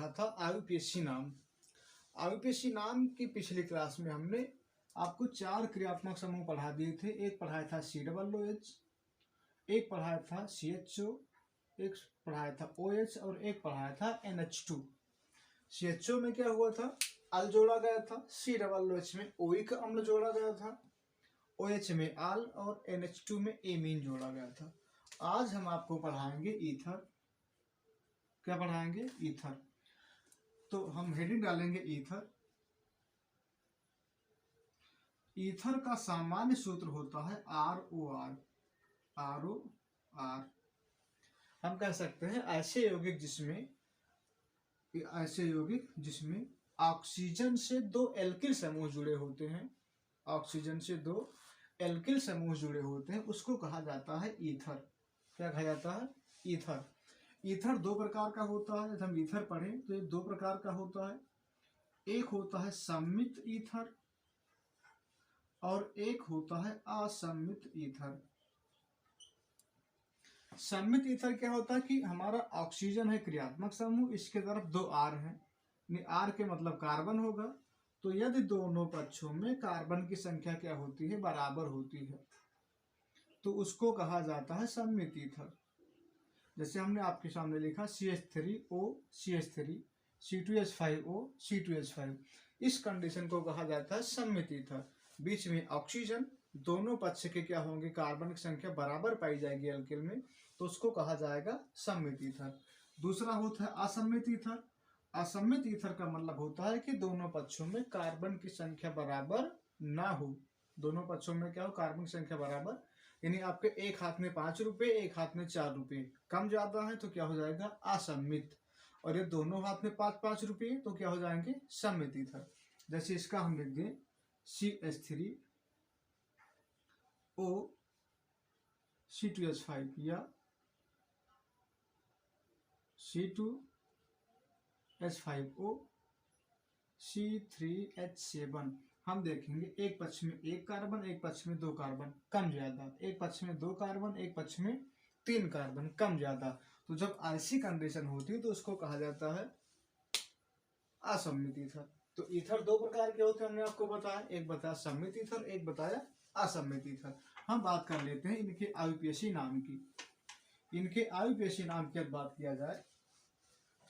पढ़ा था आईयूपीएसी नाम। आईयूपीएसी नाम की पिछली क्लास में हमने आपको 4 क्रियात्मक समूह पढ़ा दिए थे। एक पढ़ाया था COOH, एक पढ़ाया था CHO, एक पढ़ाया था OH और एक पढ़ाया था NH2। CHO में क्या हुआ था, अल जोड़ा गया था। COOH में ओइक अम्ल जोड़ा गया था। OH में आल और NH2 में एमीन जोड़ा गया था। आज हम आपको पढ़ाएंगे ईथर। क्या पढ़ाएंगे? ईथर। तो हम हेडिंग डालेंगे ईथर। ईथर का सामान्य सूत्र होता है ROR। ROR। हम कह सकते हैं ऐसे यौगिक जिसमें ऑक्सीजन से 2 एल्किल समूह जुड़े होते हैं। ऑक्सीजन से 2 एल्किल समूह जुड़े होते हैं, उसको कहा जाता है ईथर। क्या कहा जाता है? ईथर। ईथर 2 प्रकार का होता है। जब हम ईथर पढ़ें तो ये 2 प्रकार का होता है। एक होता है सम्मित ईथर और एक होता है असम्मित ईथर। सम्मित ईथर क्या होता है कि हमारा ऑक्सीजन है क्रियात्मक समूह, इसके तरफ 2 R हैं। R के मतलब कार्बन होगा। तो यदि दोनों पक्षों में कार्बन की संख्या क्या होती है? बराबर होती है, तो उसको कहा जाता है सम्मित ईथर। जैसे हमने आपके सामने लिखा CH3O CH3, C2H5O C2H5। इस कंडीशन को कहा जाता है सम्मित ईथर। बीच में ऑक्सीजन, दोनों पक्ष के क्या होंगे? कार्बन की संख्या बराबर पाई जाएगी एल्किल में, तो उसको कहा जाएगा सम्मित ईथर। दूसरा होता है असम्मित ईथर। असम्मित ईथर का मतलब होता है कि दोनों पक्षों में कार्बन की संख्या बराबर ना हो। दोनों पक्षों में क्या हो? कार्बन की संख्या बराबर, यानी आपके एक हाथ में 5 रुपए, एक हाथ में 4 रुपए, कम ज्यादा है तो क्या हो जाएगा? असम्मित। और ये दोनों हाथ में 5-5 रुपए तो क्या हो जाएंगे? सम्मित ईथर। जैसे इसका हम लिख दें CH3O C2H5 या C2H5O C3H7। हम देखेंगे एक पक्ष में 1 कार्बन, एक पक्ष में 2 कार्बन, कम ज्यादा। एक पक्ष में 2 कार्बन, एक पक्ष में 3 कार्बन, कम ज्यादा। तो जब ऐसी कंडीशन होती है तो उसको कहा जाता है असम्मित ईथर। तो ईथर 2 प्रकार के होते हैं, हमने आपको बताया। एक बताया सम्मित ईथर, एक बताया असम्मित ईथर। हम बात कर लेते हैं इनके आईयूपीएसी नाम की। इनके आईयूपीएसी नाम की बात किया जाए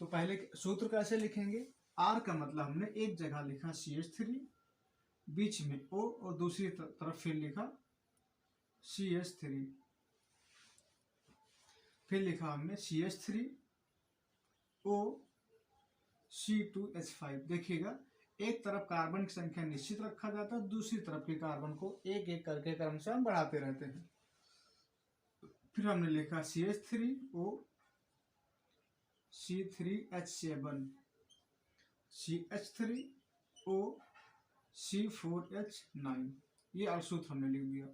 तो पहले सूत्र कैसे लिखेंगे? R का मतलब हमने एक जगह लिखा CH3, बीच में O और दूसरी तरफ फिर लिखा CH3, फिर लिखा हमने CH3O C2H5। देखिएगा, एक तरफ कार्बन की संख्या निश्चित रखा जाता है, दूसरी तरफ के कार्बन को एक एक करके क्रमशः हम बढ़ाते रहते हैं। फिर हमने लिखा CH3O C3H7, CH3O C4H9। ये और सूत्र हमने लिख दिया।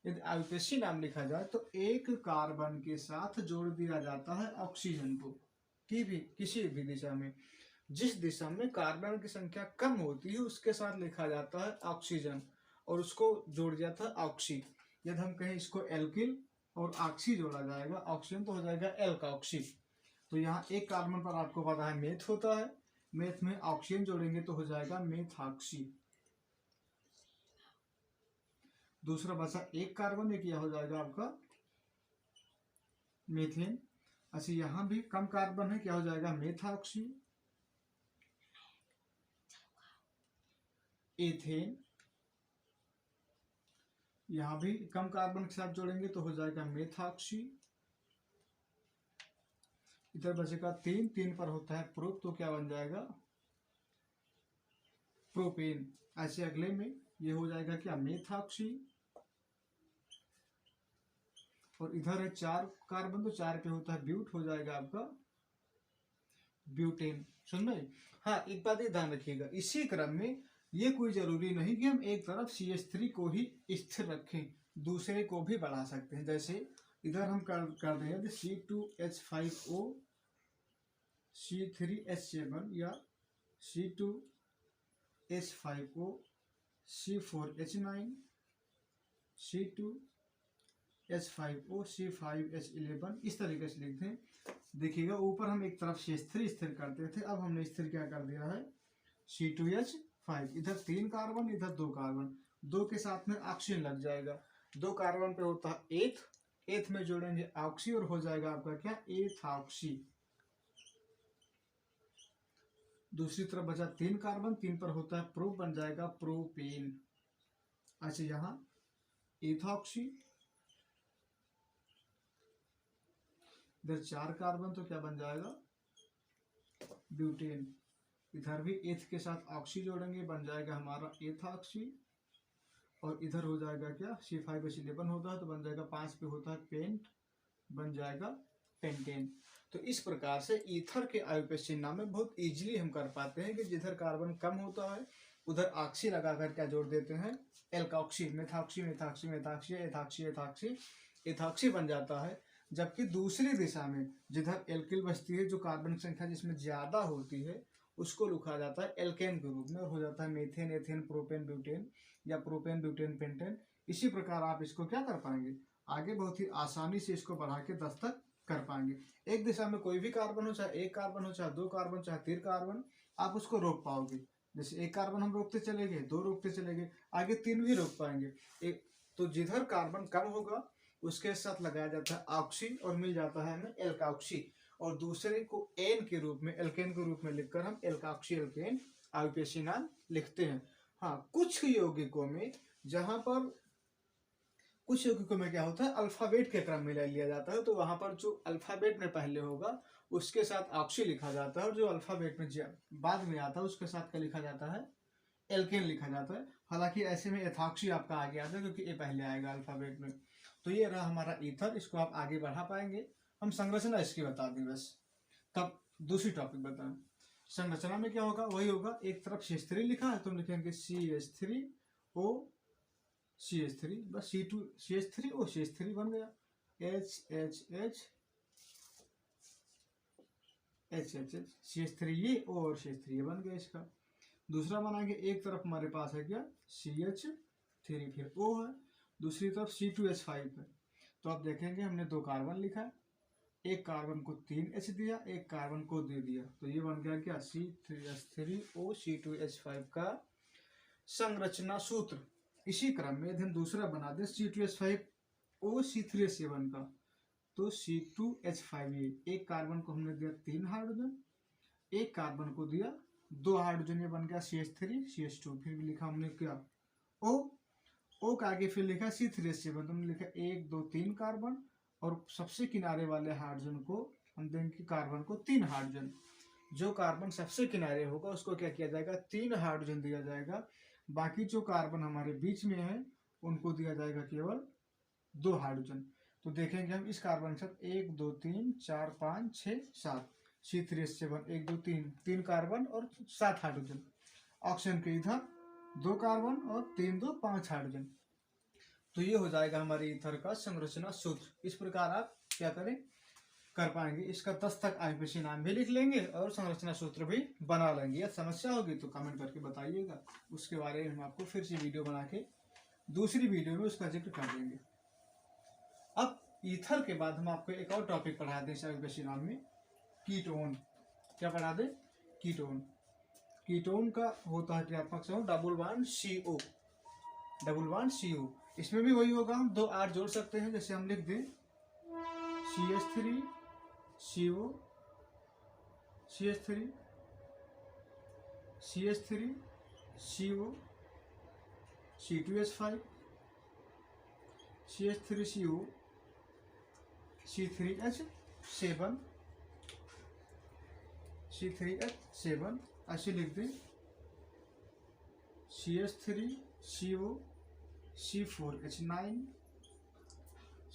यदि आईयूपीएसी नाम लिखा जाए तो एक कार्बन के साथ जोड़ दिया जाता है ऑक्सीजन को किसी भी दिशा में। जिस दिशा में कार्बन की संख्या कम होती है उसके साथ लिखा जाता है ऑक्सीजन और उसको जोड़ जाता है ऑक्सी। यदि हम कहें इसको एल्किल और ऑक्सी जोड़ा जाएगा, ऑक्सीजन तो हो जाएगा एल्काऑक्सी। तो यहाँ एक कार्बन पर आपको पता है मेथ होता है, मेथ में ऑक्सीजन जोड़ेंगे तो हो जाएगा मेथॉक्सी। दूसरा बचा एक कार्बन, एक यह हो जाएगा आपका मीथेन। अच्छा, यहाँ भी कम कार्बन है, क्या हो जाएगा? मेथॉक्सी। एथेन, यहाँ भी कम कार्बन के साथ जोड़ेंगे तो हो जाएगा मेथॉक्सी। इधर बचेगा 3 पर होता है प्रोप, तो क्या बन जाएगा? प्रोपेन। ऐसे अगले में ये हो जाएगा क्या? मेथॉक्सी। और इधर है 4 कार्बन, तो 4 पे होता है ब्यूट, हो जाएगा आपका ब्यूटेन। सुन रहे? हाँ, एक बात ये ध्यान रखिएगा, इसी क्रम में ये कोई जरूरी नहीं कि हम एक तरफ CH3 को ही स्थिर रखें, दूसरे को भी बढ़ा सकते हैं। जैसे इधर हम कर रहे हैं C2H5O C3H7 या C2H5O C4H9 C2H5O C5H11, इस तरीके से लिखते हैं। देखिएगा ऊपर हम एक तरफ C3 स्थिर करते थे, अब हमने स्थिर क्या कर दिया है C2H5। इधर 3 कार्बन, इधर 2 कार्बन, 2 के साथ में ऑक्सीजन लग जाएगा। 2 कार्बन पे होता है एथ, एथ में जोड़ेंगे ऑक्सी और हो जाएगा आपका क्या एथॉक्सी। दूसरी तरफ बचा 3 कार्बन, 3 पर होता है प्रो, बन जाएगा प्रोपेन। अच्छा यहाँ एथॉक्सी, इधर 4 कार्बन तो क्या बन जाएगा ब्यूटेन। इधर भी एथ के साथ ऑक्सी जोड़ेंगे, बन जाएगा हमारा एथॉक्सी। और इधर हो जाएगा क्या C5H11 होता है तो बन जाएगा 5 पे होता है पेंट, बन जाएगा पेंटेन। तो इस प्रकार से ईथर के आयुपेश नाम में बहुत इजीली हम कर पाते हैं कि जिधर कार्बन कम होता है उधर ऑक्सी लगाकर क्या जोड़ देते हैं alkoxy, methoxy methoxy methoxy ethoxy ethoxy ethoxy बन जाता है। जबकि दूसरी दिशा में जिधर एल्किल बचती है, जो कार्बन की संख्या जिसमें ज्यादा होती है, उसको लिखा जाता है एल्केन के रूप में और हो जाता है मेथेन एथेन प्रोपेन ब्यूटेन या प्रोपेन ब्यूटेन पेंटेन। इसी प्रकार आप इसको क्या कर पाएंगे आगे बहुत ही आसानी से इसको बढ़ा के 10 तक कर पाएंगे। एक दिशा में कोई भी कार्बन हो, चाहे 1 कार्बन हो, चाहे 2 कार्बन, चाहे 3 कार्बन, आप उसको रोक पाओगे। जैसे 1 कार्बन हम रोकते चले गए, 2 रोकते चले गए, आगे 3 भी रोक पाएंगे। एक तो जिधर कार्बन कम होगा उसके साथ लगाया जाता है ऑक्सी और मिल जाता है हमें एल्काक्सी, और दूसरे को एन के रूप में एल्केन के रूप में लिखकर हम एल्काक्सी एल्केन आयुपेशी नाम लिखते हैं। हाँ, कुछ यौगिकों में जहां पर कुछ यौगिकों में क्या होता है अल्फाबेट के क्रम में ले लिया जाता है, तो वहां पर जो अल्फाबेट में पहले होगा उसके साथ ऑक्सी लिखा जाता है, और जो अल्फाबेट में बाद में आता है उसके साथ क्या लिखा जाता है एल्केन लिखा जाता है। हालांकि ऐसे में एथॉक्सी आपका आगे आता है क्योंकि ये पहले आएगा अल्फाबेट में। तो ये रहा हमारा ईथर, इसको आप आगे बढ़ा पाएंगे। हम संरचना इसकी बता दें बस, तब दूसरी टॉपिक बताएं। संरचना में क्या होगा वही होगा, एक तरफ CH3 लिखा है तो हम लिखेंगे CH3O CH3, बस C2 CH3O CH3 बन गया, HHH HHH CH3 ये O और CH3 ये बन गया इसका। दूसरा बनाएंगे, एक तरफ हमारे पास है क्या CH3 फिर O है, दूसरी तरफ C2H5 है। तो आप देखेंगे हमने 2 कार्बन लिखा है, एक कार्बन को 3H दिया, एक कार्बन को दे दिया, तो ये बन गया क्या C3H3O C2H5 का संरचना सूत्र। इसी क्रम में यदि हम दूसरा बना दें C2H5O C3H7 का, तो C2H5 ये एक कार्बन को हमने दिया 3 हाइड्रोजन, एक कार्बन को दिया 2 हाइड्रोजन, ये बन गया CH3 CH2। फिर भी लिखा हमने क्या O का आगे फिर लिखा C3H7, तो हमने लिखा 1 2 3 कार्बन, और सबसे किनारे वाले हाइड्रोजन को हम देंगे कार्बन को 3 हाइड्रोजन। जो कार्बन सबसे किनारे होगा उसको क्या किया जाएगा 3 हाइड्रोजन दिया जाएगा, बाकी जो कार्बन हमारे बीच में है उनको दिया जाएगा केवल 2 हाइड्रोजन। तो देखेंगे हम इस कार्बन के साथ 1 2 3 4 5 6 7 C3H7 1 2 3 कार्बन और 7 हाइड्रोजन। ऑक्सीजन के इधर 2 कार्बन और 3 2 5 हाइड्रोजन। तो ये हो जाएगा हमारे ईथर का संरचना सूत्र। इस प्रकार आप क्या करें कर पाएंगे, इसका 10 तक आयुपेशी नाम भी लिख लेंगे और संरचना सूत्र भी बना लेंगे। या समस्या होगी तो कमेंट करके बताइएगा, उसके बारे में हम आपको फिर से वीडियो बना के दूसरी वीडियो में उसका जिक्र कर देंगे। अब ईथर के बाद हम आपको एक और टॉपिक पढ़ा दें इस आयुपेशी नाम में, कीटोन। क्या पढ़ा दें कीटोन। कीटोन का होता है क्रियात्मक समूह डबल बॉन्ड CO। इसमें भी वही होगा, हम 2 R जोड़ सकते हैं। जैसे हम लिख दें CH3 CO CH3 CH3 CO C2H5 CH3 CO C3H7 C3H7 ऐसे लिख दें CH3 CO C4H9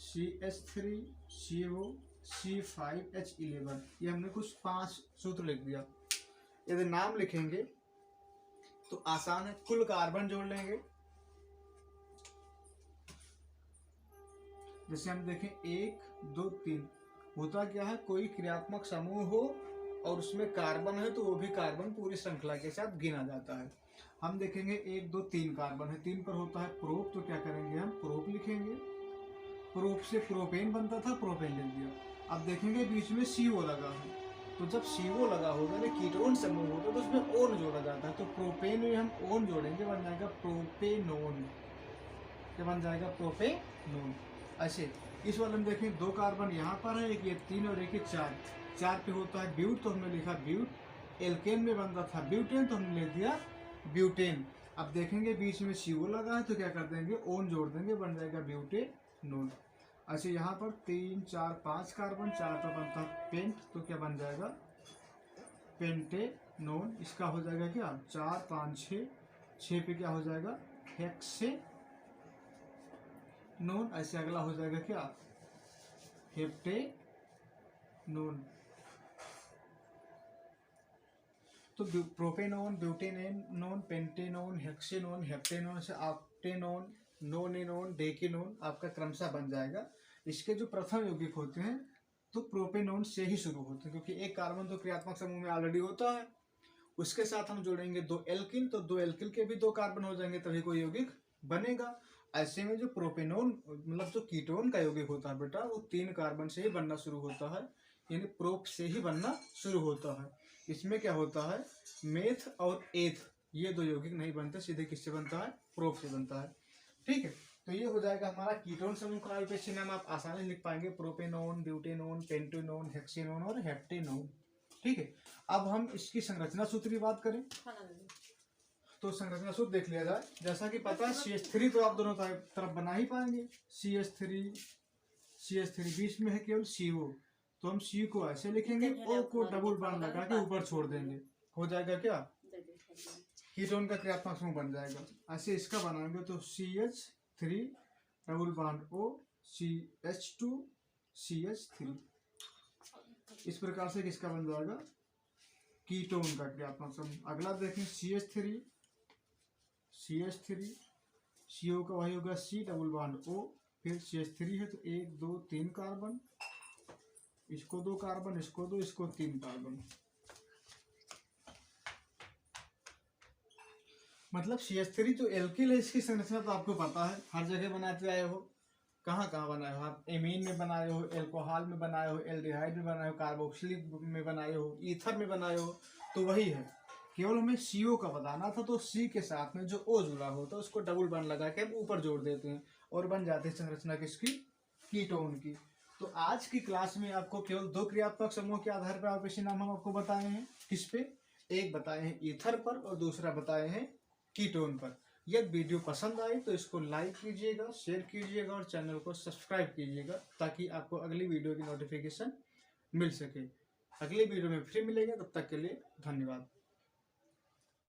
CH3 CO C5H11। ये हमने कुछ 5 सूत्र लिख दिया। यदि नाम लिखेंगे तो आसान है, कुल कार्बन जोड़ लेंगे। जैसे हम देखें 1 2 3, होता क्या है कोई क्रियात्मक समूह हो और उसमें कार्बन है तो वो भी कार्बन पूरी श्रृंखला के साथ गिना जाता है। हम देखेंगे 1 2 3 कार्बन है, 3 पर होता है प्रोप, तो क्या करेंगे हम प्रोप लिखेंगे। प्रोप से प्रोपेन बनता था, प्रोपेन लिख दिया। अब देखेंगे बीच में CO लगा है, तो जब CO लगा होगा ना कीटोन समूह होगा तो उसमें ओन जोड़ा जाता है, तो प्रोपेन में हम ओन जोड़ेंगे, बन जाएगा प्रोपेनोन। क्या बन जाएगा? प्रोपेनोन। ऐसे इस वाले में देखें 2 कार्बन यहाँ पर है, एक ये 3 और एक ये 4। 4 पे होता है ब्यूट, तो हमने लिखा ब्यूट। एल्केन में बनता था ब्यूटेन, तो हमने लिख दिया ब्यूटेन। अब देखेंगे बीच में CO लगा है, तो क्या कर देंगे? ओन जोड़ देंगे, बन जाएगा ब्यूटेनोन। अच्छा यहाँ पर 3 4 5 कार्बन, 4 पे बनता है पेंट, तो क्या बन जाएगा? पेंटेनोन। इसका हो जाएगा क्या? 4 5 6, 6 पे क्या हो जाएगा? हेक्सेनोन। ऐसे अगला हो जाएगा क्या? हेप्टेनोन। तो प्रोपेनोन, ब्यूटेनोन, पेंटेनोन, हेक्सेनोन, हेप्टेनोन से ऑक्टेनोन, नोनेनोन, डेकेनोन आपका क्रमशः बन जाएगा। इसके जो प्रथम यौगिक होते हैं तो प्रोपेनोन से ही शुरू होते हैं, क्योंकि एक कार्बन तो क्रियात्मक समूह में ऑलरेडी होता है। उसके साथ हम जोड़ेंगे 2 एल्किल, तो 2 एल्किल के भी 2 कार्बन हो जाएंगे, तभी कोई यौगिक बनेगा। ऐसे में जो प्रोपेनोन मतलब जो कीटोन का यौगिक होता है बेटा, वो 3 कार्बन से ही बनना शुरू होता है, यानी प्रोप से ही बनना शुरू होता है। इसमें क्या होता है? मेथ और एथ ये 2 यौगिक नहीं बनते, सीधे किससे बनता है? प्रोप से बनता है। ठीक है, तो ये हो जाएगा हमारा कीटोन समूह का आईयूपीएसी नाम। आप आसानी से लिख पाएंगे प्रोपेनोन, ब्यूटेनोन, पेंटेनोन, हेक्सेनोन और हेप्टेनोन। ठीक है, अब हम इसकी संरचना सूत्र की बात करें तो संरचना सूत्र देख लिया जाए। जैसा कि पता है CH3 तो आप दोनों तरफ बना ही पाएंगे। CH3 बीच में है केवल CO, तो हम C को ऐसे लिखेंगे, O को डबल बॉन्ड लगा के ऊपर छोड़ देंगे, हो जाएगा क्या? कीटोन का क्रियात्मक समूह बन जाएगा। ऐसे इसका बनाएंगे तो CH3 double bond O, CH2 CH3। इस प्रकार से किसका बन जाएगा? कीटोन का क्रियात्मक समूह। अगला देखें CH3 CO का वही होगा C डबल बॉन्ड O, फिर CH3 है तो 1 2 3 कार्बन, इसको 2 कार्बन, इसको 2, इसको 3 कार्बन। मतलब CH3 जो एल्किल है इसकी संरचना तो आपको पता है, हर जगह बनाते आए हो। कहाँ कहाँ बनाए हो आप? एमीन में बनाए हो, एल्कोहल में बनाए हो, एल्डिहाइड में बनाए हो, कार्बोक्सिलिक में बनाए हो, ईथर में बनाए हो, तो वही है। केवल हमें CO का बताना था, तो C के साथ में जो O जुड़ा होता है उसको डबल बॉन्ड लगा के हम ऊपर जोड़ देते हैं और बन जाती है संरचना किसकी? कीटोन की। तो आज की क्लास में आपको केवल 2 क्रियात्मक समूह के आधार पर आईयूपीएसी नाम हम आपको बताए हैं। किस पे? एक बताए हैं ईथर पर और दूसरा बताए हैं कीटोन पर। यदि वीडियो पसंद आई तो इसको लाइक कीजिएगा, शेयर कीजिएगा और चैनल को सब्सक्राइब कीजिएगा, ताकि आपको अगली वीडियो की नोटिफिकेशन मिल सके। अगली वीडियो में फिर मिलेंगे, तब तक के लिए धन्यवाद।